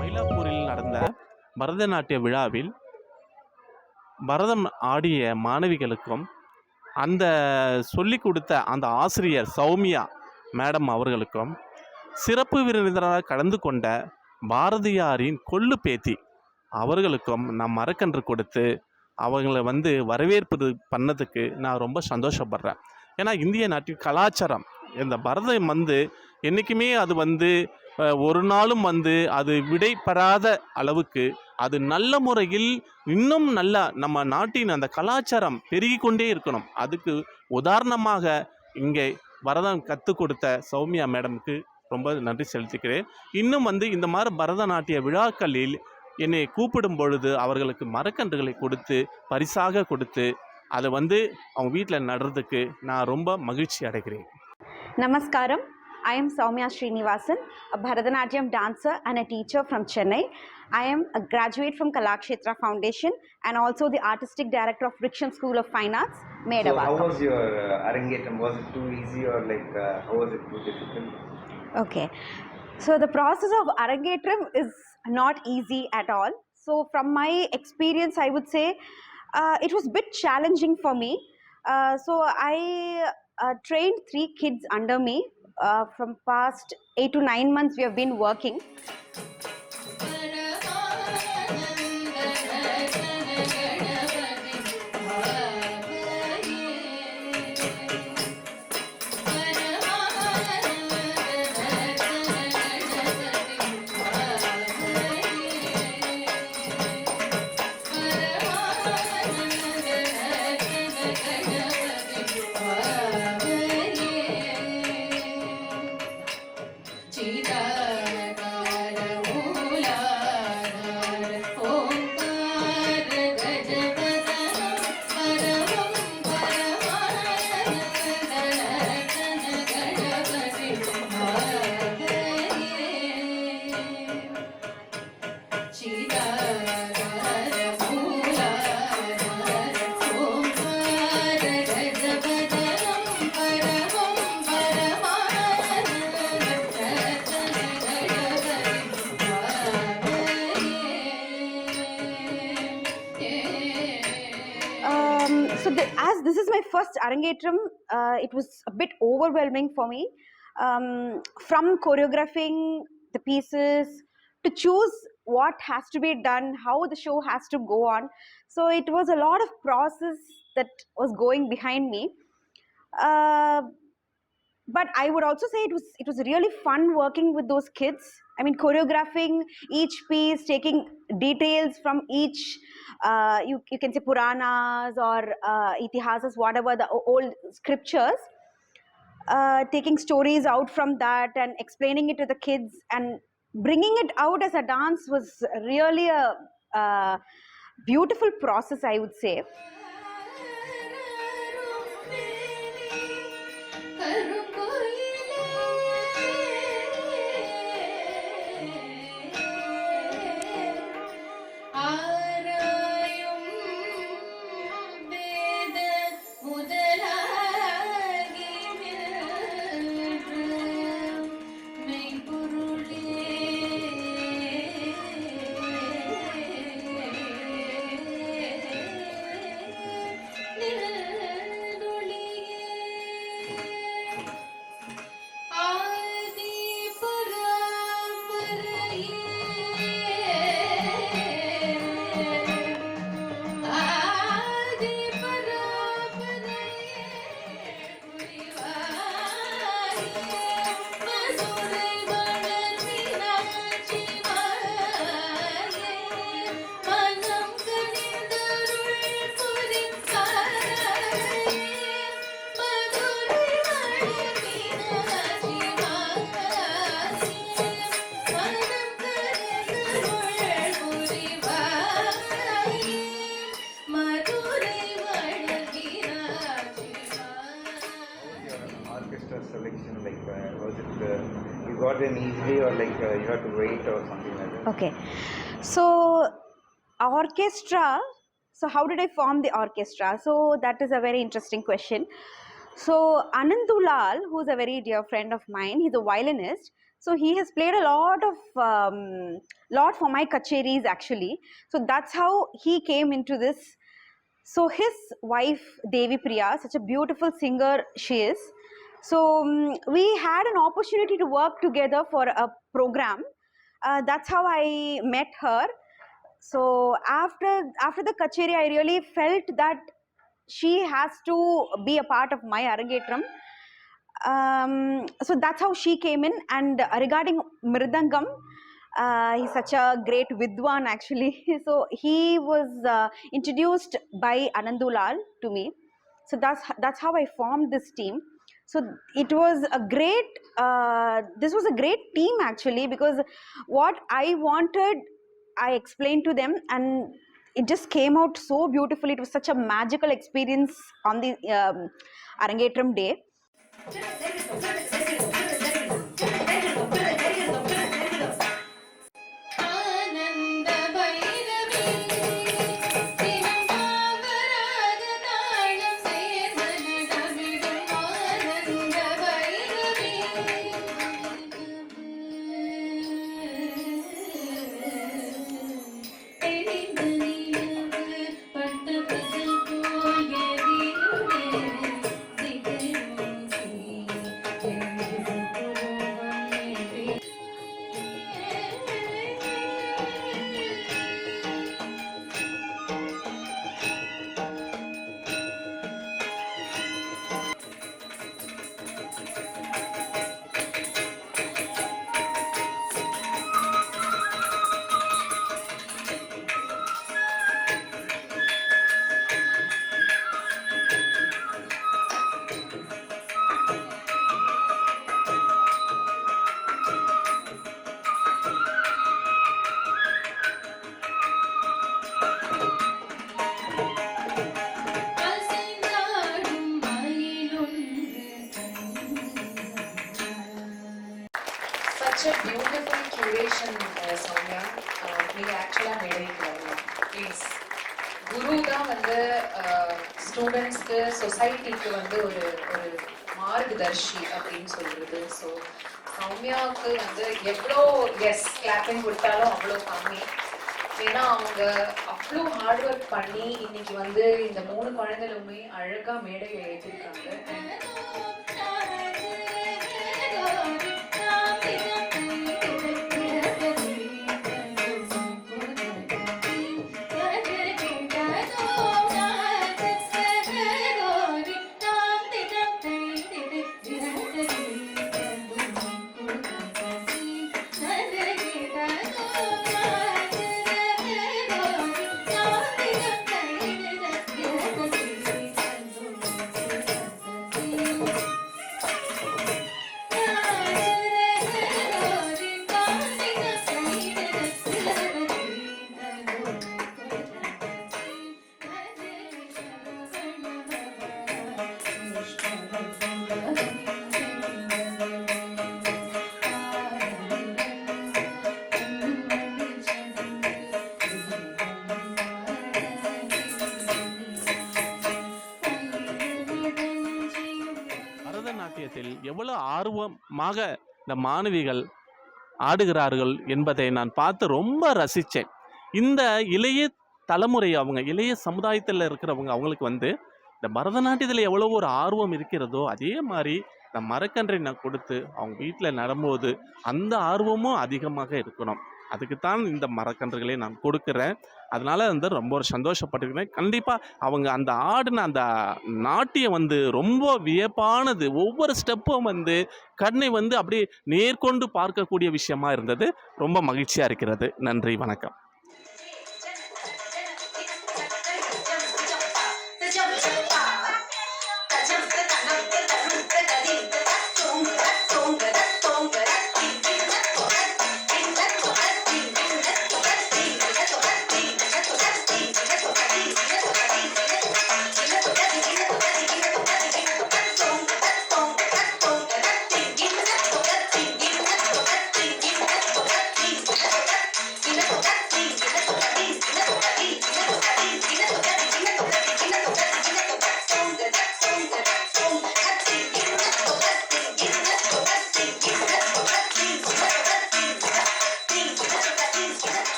மயிலாப்பூரில் நடந்த பரதநாட்டிய விழாவில் பரதம் ஆடிய மாணவிகளுக்கும் அந்த சொல்லிக் கொடுத்த அந்த ஆசிரியர் சௌமியா மேடம் அவர்களுக்கும் சிறப்பு விருந்தினராக கலந்து கொண்ட பாரதியாரின் கொள்ளு பேத்தி அவர்களுக்கும் நான் மரக்கன்று கொடுத்து அவங்கள வரவேற்பது பண்ணதுக்கு நான் ரொம்ப சந்தோஷப்படுறேன். ஏன்னா இந்திய நாட்டின் கலாச்சாரம் இந்த பரதம் என்றைக்குமே அது ஒரு நாளும் அது விடைபெறாத அளவுக்கு அது நல்ல முறையில் இன்னும் நல்லா நம்ம நாட்டின் அந்த கலாச்சாரம் பெருகி கொண்டே இருக்கணும். அதுக்கு உதாரணமாக இங்கே பரதம் கற்றுக் கொடுத்த சௌமியா மேடமுக்கு ரொம்ப நன்றி செலுத்திக்கிறேன். இன்னும் இந்த மாதிரி பரதநாட்டிய விழாக்களில் என்னை கூப்பிடும் பொழுது அவர்களுக்கு மரக்கன்றுகளை கொடுத்து பரிசாக கொடுத்து அதை அவங்க வீட்டில் நடுறதுக்கு நான் ரொம்ப மகிழ்ச்சி அடைகிறேன். Namaskaram. I am Soumya Srinivasan, a Bharatanatyam dancer and a teacher from Chennai. I am a graduate from Kalakshetra Foundation and also the artistic director of Rikshan School of Fine Arts, Medavakkam. So how was your Arangetam? Was it too easy or how was it too difficult? Okay. So the process of Arangetram is not easy at all. So from my experience, I would say it was a bit challenging for me. So I trained 3 kids under me. From past 8 to 9 months we have been working. As this is my first Arangetram, it was a bit overwhelming for me. From choreographing the pieces to choose what has to be done, how the show has to go on. So it was a lot of process that was going behind me. But I would also say it was really fun working with those kids. I mean, choreographing each piece, taking details from each, you can say Puranas or Itihasas, whatever the old scriptures, taking stories out from that and explaining it to the kids and bringing it out as a dance was really a beautiful process, I would say. Selection, was it you got them easily or you had to wait or something like that? Okay, so orchestra. So how did I form the orchestra? So that is a very interesting question. So Anandu Lal, who's a very dear friend of mine, he's a violinist. So he has played a lot for my kacheris actually. So that's how he came into this. So his wife Devi Priya, such a beautiful singer she is. So we had an opportunity to work together for a program. That's how I met her. So after the kacheri, I really felt that she has to be a part of my Arangetram. So that's how she came in. And regarding Mridangam, he's such a great vidwan actually. So he was introduced by Anandu Lal to me. So that's how I formed this team. So it was a great, this was a great team actually, because what I wanted, I explained to them, and it just came out so beautifully. It was such a magical experience on the Arangetram day. Such a beautiful curation, Soumya. நீங்க ஆக்சுவலா மேடைக்கு வரலாம் please. குரு தான் வந்து ஸ்டூடெண்ட்ஸ்க்கு சொசைட்டிக்கு வந்து ஒரு ஒரு மார்கதர்ஷி அப்படின்னு சொல்றது. ஸோ சௌமியாவுக்கு வந்து எவ்வளோ எஸ் கிளாப்பிங் கொடுத்தாலும் அவ்வளோ கம்மி. ஏன்னா அவங்க அவ்வளோ ஹார்ட் ஒர்க் பண்ணி இன்னைக்கு வந்து இந்த 3 குழந்தைகளுமே அழகா மேடையை ஏற்றிருக்காங்க. பரதநாட்டியத்தில் எவ்வளவு ஆர்வமாக இந்த மாணவிகள் ஆடுகிறார்கள் என்பதை நான் பார்த்து ரொம்ப ரசித்தேன். இந்த இளைய தலைமுறை, அவங்க இளைய சமுதாயத்தில் இருக்கிறவங்க, அவங்களுக்கு வந்து இந்த பரதநாட்டியத்தில் எவ்வளோ ஒரு ஆர்வம் இருக்கிறதோ அதே மாதிரி இந்த மரக்கன்றை நான் கொடுத்து அவங்க வீட்டில் நடும்போது அந்த ஆர்வமும் அதிகமாக இருக்கணும். அதுக்குத்தான் இந்த மரக்கன்றுகளை நான் கொடுக்குறேன். அதனால வந்து ரொம்ப ஒரு சந்தோஷப்பட்டுக்கிறேன். கண்டிப்பாக அவங்க அந்த ஆடின அந்த நாட்டியம் வந்து ரொம்ப வியப்பானது. ஒவ்வொரு ஸ்டெப்பும் வந்து கண்ணை வந்து அப்படியே நேர்கொண்டு பார்க்கக்கூடிய விஷயமா இருந்தது. ரொம்ப மகிழ்ச்சியாக இருக்கிறது. நன்றி, வணக்கம். Don't